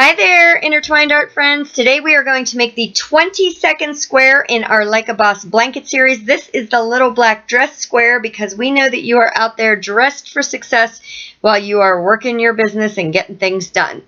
Hi there, intertwined art friends. Today we are going to make the 20-second square in our Like a Boss blanket series. This is the little black dress square because we know that you are out there dressed for success while you are working your business and getting things done.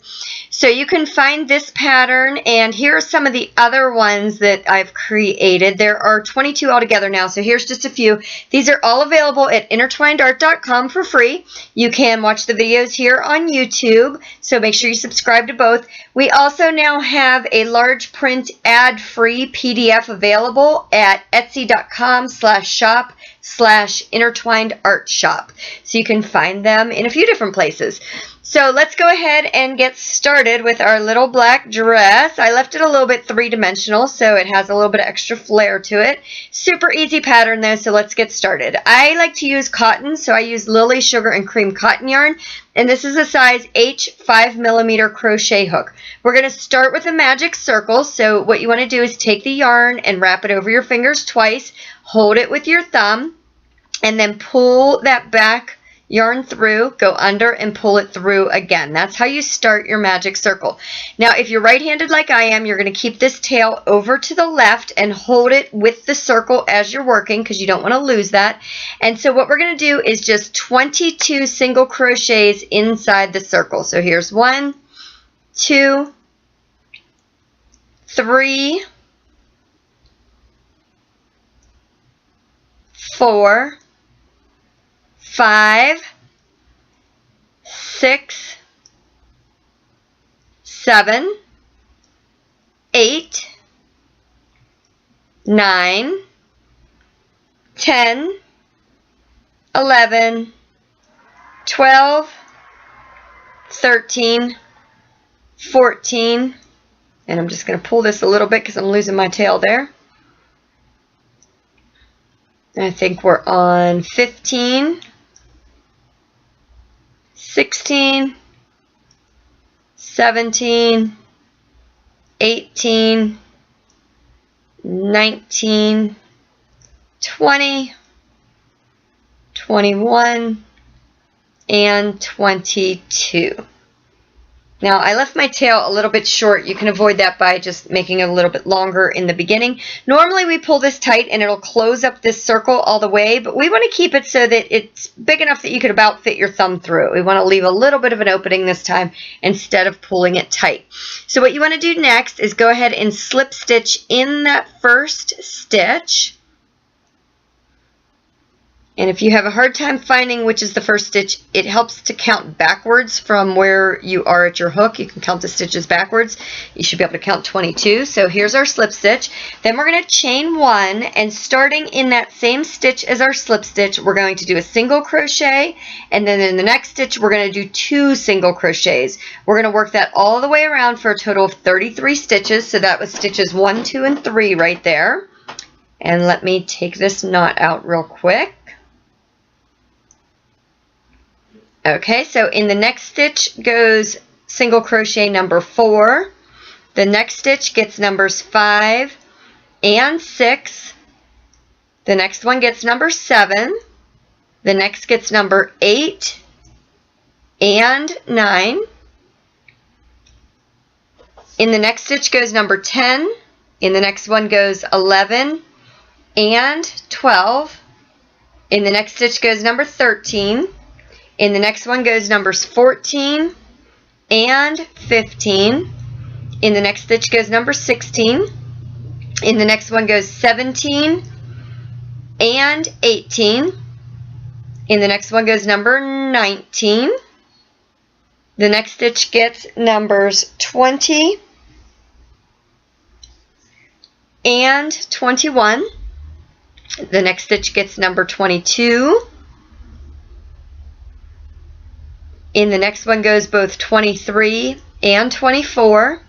So you can find this pattern, and here are some of the other ones that I've created. There are 22 altogether now, so here's just a few. These are all available at intertwinedart.com for free. You can watch the videos here on YouTube, so make sure you subscribe to both. We also now have a large print ad-free PDF available at etsy.com/shop/intertwinedartshop. So you can find them in a few different places. So let's go ahead and get started with our little black dress. I left it a little bit three-dimensional, so it has a little bit of extra flair to it. Super easy pattern though, so let's get started. I like to use cotton, so I use Lily Sugar and Cream cotton yarn, and this is a size H 5mm crochet hook. We're going to start with a magic circle, so what you want to do is take the yarn and wrap it over your fingers twice, hold it with your thumb, and then pull that back yarn through, go under and pull it through again. That's how you start your magic circle. Now if you're right-handed like I am, you're going to keep this tail over to the left and hold it with the circle as you're working because you don't want to lose that. And so what we're going to do is just 22 single crochets inside the circle. So here's 1, 2, 3, 4, 5, 6, 7, 8, 9, 10, 11, 12, 13, 14, and I'm just going to pull this a little bit because I'm losing my tail there. I think we're on 15, 16, 17, 18, 19, 20, 21, and 22. Now I left my tail a little bit short. You can avoid that by just making it a little bit longer in the beginning. Normally we pull this tight and it'll close up this circle all the way, but we want to keep it so that it's big enough that you could about fit your thumb through. We want to leave a little bit of an opening this time instead of pulling it tight. So what you want to do next is go ahead and slip stitch in that first stitch. And if you have a hard time finding which is the first stitch, it helps to count backwards from where you are at your hook. You can count the stitches backwards. You should be able to count 22. So here's our slip stitch. Then we're going to chain 1, and starting in that same stitch as our slip stitch, we're going to do a single crochet, and then in the next stitch we're going to do 2 single crochets. We're going to work that all the way around for a total of 33 stitches. So that was stitches 1, 2, and 3 right there. And let me take this knot out real quick. Okay, so in the next stitch goes single crochet number 4. The next stitch gets numbers 5 and 6. The next one gets number 7. The next gets number 8 and 9. In the next stitch goes number 10. In the next one goes 11 and 12. In the next stitch goes number 13. In the next one goes numbers 14 and 15. In the next stitch goes number 16. In the next one goes 17 and 18. In the next one goes number 19. The next stitch gets numbers 20 and 21. The next stitch gets number 22. In the next one goes both 23 and 24.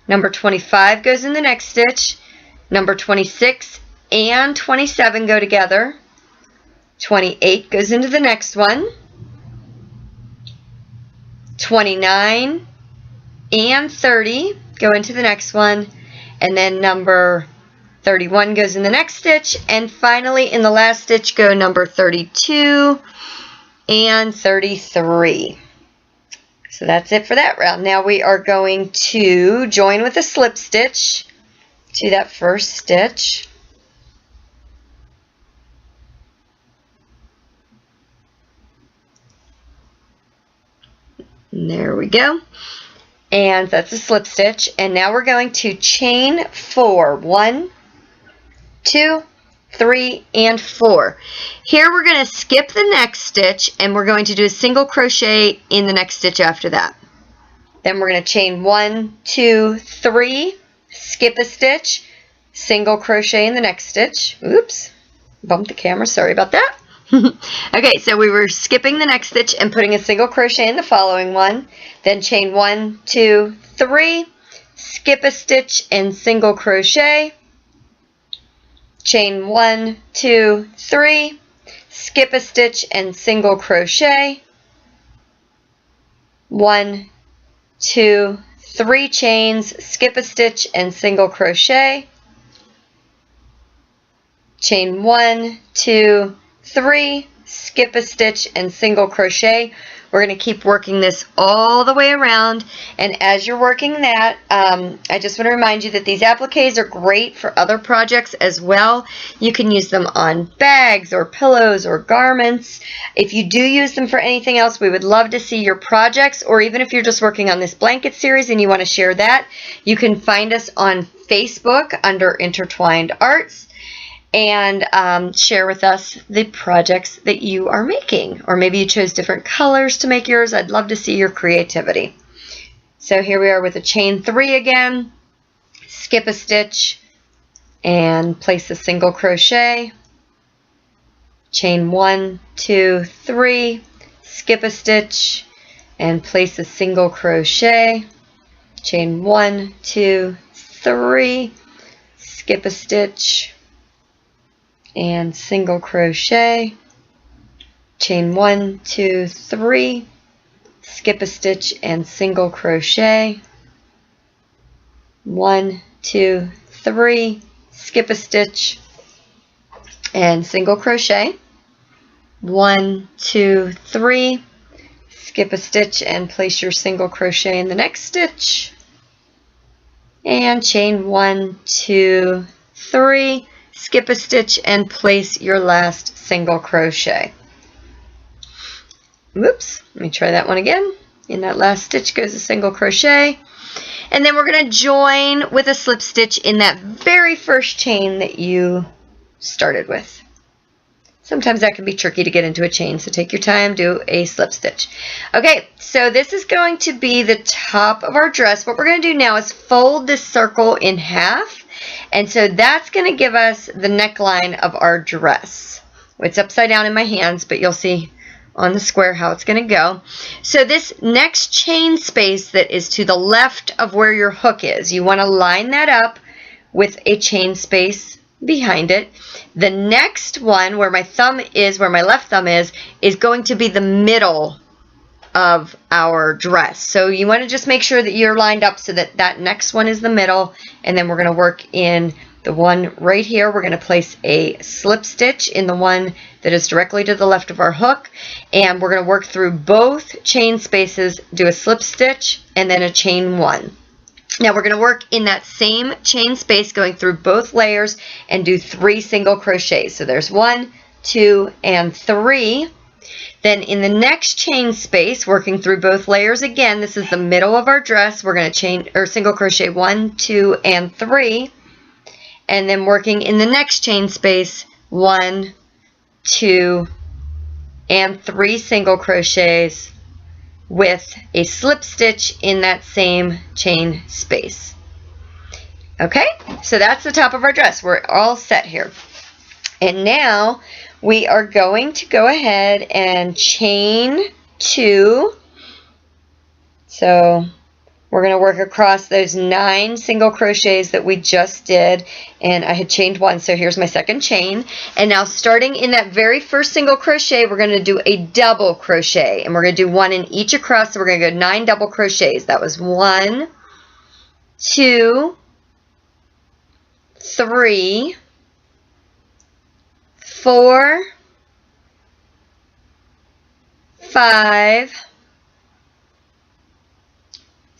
Number 25 goes in the next stitch. Number 26 and 27 go together. 28 goes into the next one. 29 and 30 go into the next one. And then number 31 goes in the next stitch. And finally in the last stitch go number 32 and 33. So that's it for that round. Now we are going to join with a slip stitch to that first stitch. And there we go. And that's a slip stitch. And now we're going to chain 4. 1, 2, 3, and 4. Here we're going to skip the next stitch and we're going to do a single crochet in the next stitch after that. Then we're going to chain 1, 2, 3, skip a stitch, single crochet in the next stitch. Oops, bumped the camera, sorry about that. Okay, so we were skipping the next stitch and putting a single crochet in the following one. Then chain 1, 2, 3, skip a stitch and single crochet. Chain 1, 2, 3, skip a stitch and single crochet. 1, 2, 3 chains, skip a stitch and single crochet. Chain 1, 2, 3, skip a stitch and single crochet. We're going to keep working this all the way around, and as you're working that, I just want to remind you that these appliques are great for other projects as well. You can use them on bags or pillows or garments. If you do use them for anything else, we would love to see your projects, or even if you're just working on this blanket series and you want to share that, you can find us on Facebook under Intertwined Arts and share with us the projects that you are making. Or maybe you chose different colors to make yours. I'd love to see your creativity. So here we are with a chain 3 again. Skip a stitch and place a single crochet. Chain 1, 2, 3, skip a stitch and place a single crochet. Chain 1, 2, 3, skip a stitch and single crochet. Chain 1, 2, 3, skip a stitch and single crochet. 1, 2, 3, skip a stitch and single crochet. 1, 2, 3, skip a stitch and place your single crochet in the next stitch. And chain 1, 2, 3, skip a stitch and place your last single crochet. Whoops, let me try that one again. In that last stitch goes a single crochet. And then we're going to join with a slip stitch in that very first chain that you started with. Sometimes that can be tricky to get into a chain, so take your time, do a slip stitch. Okay, so this is going to be the top of our dress. What we're going to do now is fold this circle in half. And so that's going to give us the neckline of our dress. It's upside down in my hands, but you'll see on the square how it's going to go. So this next chain space that is to the left of where your hook is, you want to line that up with a chain space behind it. The next one where my thumb is, where my left thumb is going to be the middle of our dress. So you want to just make sure that you're lined up so that that next one is the middle, and then we're going to work in the one right here. We're going to place a slip stitch in the one that is directly to the left of our hook, and we're going to work through both chain spaces, do a slip stitch and then a chain 1. Now we're going to work in that same chain space going through both layers and do 3 single crochets. So there's 1, 2, and 3. Then in the next chain space, working through both layers again, this is the middle of our dress, we're going to chain or single crochet 1, 2, and 3. And then working in the next chain space, 1, 2, and 3 single crochets with a slip stitch in that same chain space. Okay, so that's the top of our dress. We're all set here. And now we are going to go ahead and chain 2. So we're going to work across those 9 single crochets that we just did, and I had chained 1, so here's my second chain. And now starting in that very first single crochet, we're going to do a double crochet, and we're going to do 1 in each across, so we're going to go 9 double crochets. That was 1, 2, 3, 4, 5,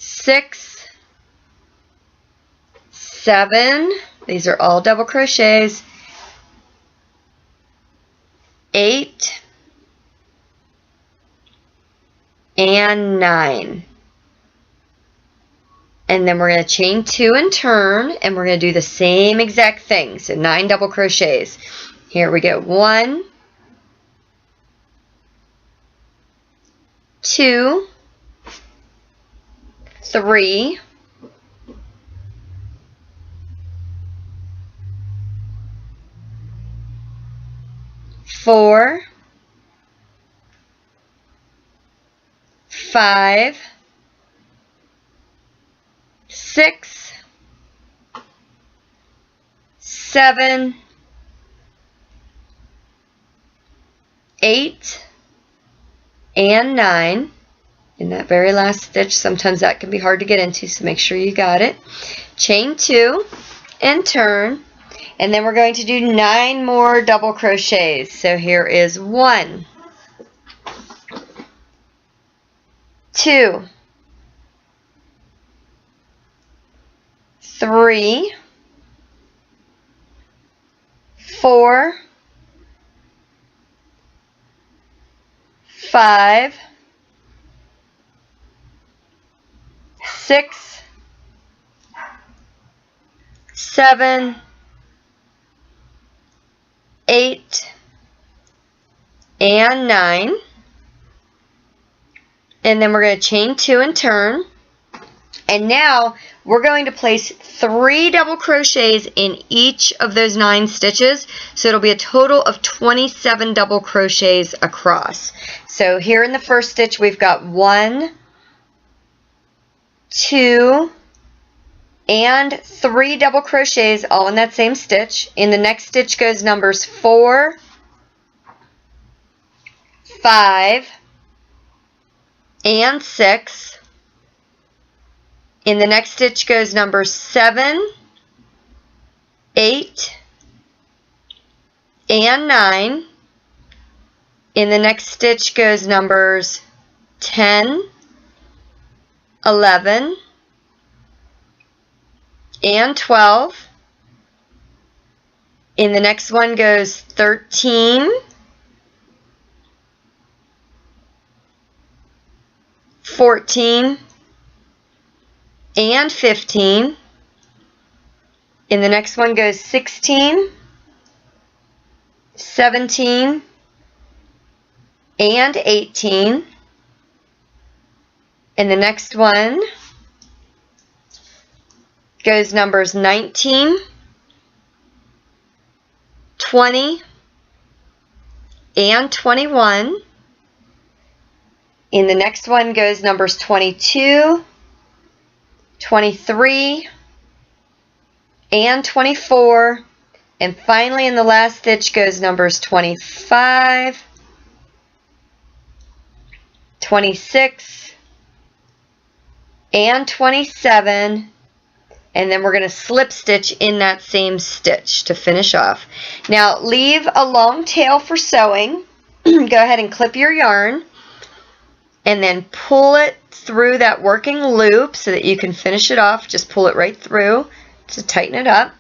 6, 7, these are all double crochets, 8, and 9. And then we're going to chain 2 and turn, and we're going to do the same exact thing. So 9 double crochets. Here we go. 1, 2, 3, 4, 5, 6, 7, 8, and 9. In that very last stitch, sometimes that can be hard to get into, so make sure you got it. Chain 2 and turn, and then we're going to do 9 more double crochets. So here is 1, 2, 3, 4, 5, 6, 7, 8, and 9. And then we're going to chain 2 and turn. And now we're going to place 3 double crochets in each of those 9 stitches. So it'll be a total of 27 double crochets across. So here in the first stitch we've got 1, 2, and 3 double crochets all in that same stitch. In the next stitch goes numbers 4, 5, and 6. In the next stitch goes numbers 7, 8, and 9. In the next stitch goes numbers 10, 11, and 12. In the next one goes 13, 14, and 15. In the next one goes 16, 17, and 18. In the next one goes numbers 19, 20, and 21. In the next one goes numbers 22, 23, and 24. And finally in the last stitch goes numbers 25, 26, and 27. And then we're going to slip stitch in that same stitch to finish off. Now leave a long tail for sewing. Go ahead and clip your yarn and then pull it through that working loop so that you can finish it off. Just pull it right through to tighten it up.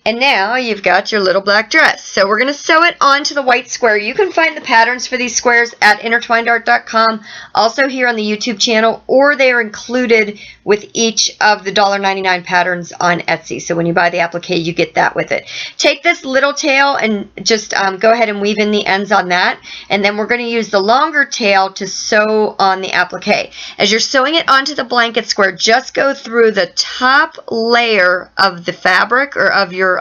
And now you've got your little black dress. So we're going to sew it onto the white square. You can find the patterns for these squares at intertwinedart.com, also here on the YouTube channel, or they are included with each of the $1.99 patterns on Etsy. So when you buy the applique, you get that with it. Take this little tail and just go ahead and weave in the ends on that. And then we're going to use the longer tail to sew on the applique. As you're sewing it onto the blanket square, just go through the top layer of the fabric or of your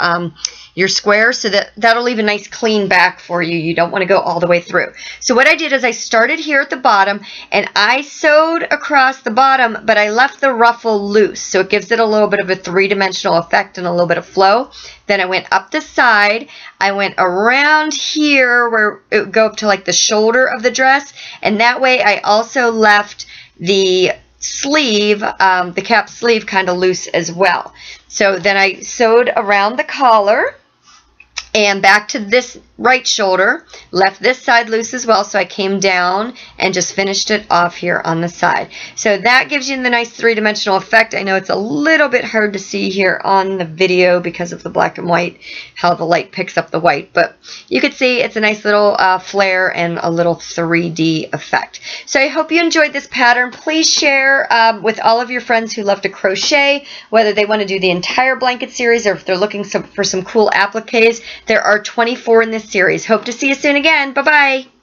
square, so that'll leave a nice clean back for you. You don't want to go all the way through. So what I did is I started here at the bottom and I sewed across the bottom, but I left the ruffle loose, so it gives it a little bit of a three-dimensional effect and a little bit of flow. Then I went up the side, I went around here where it would go up to like the shoulder of the dress, and that way I also left the sleeve, the cap sleeve, kind of loose as well. So then I sewed around the collar and back to this right shoulder, left this side loose as well, so I came down and just finished it off here on the side. So that gives you the nice three-dimensional effect. I know it's a little bit hard to see here on the video because of the black and white, how the light picks up the white, but you can see it's a nice little flare and a little 3D effect. So I hope you enjoyed this pattern. Please share with all of your friends who love to crochet, whether they want to do the entire blanket series or if they're looking for some cool appliques. There are 24 in this series. Hope to see you soon again. Bye-bye.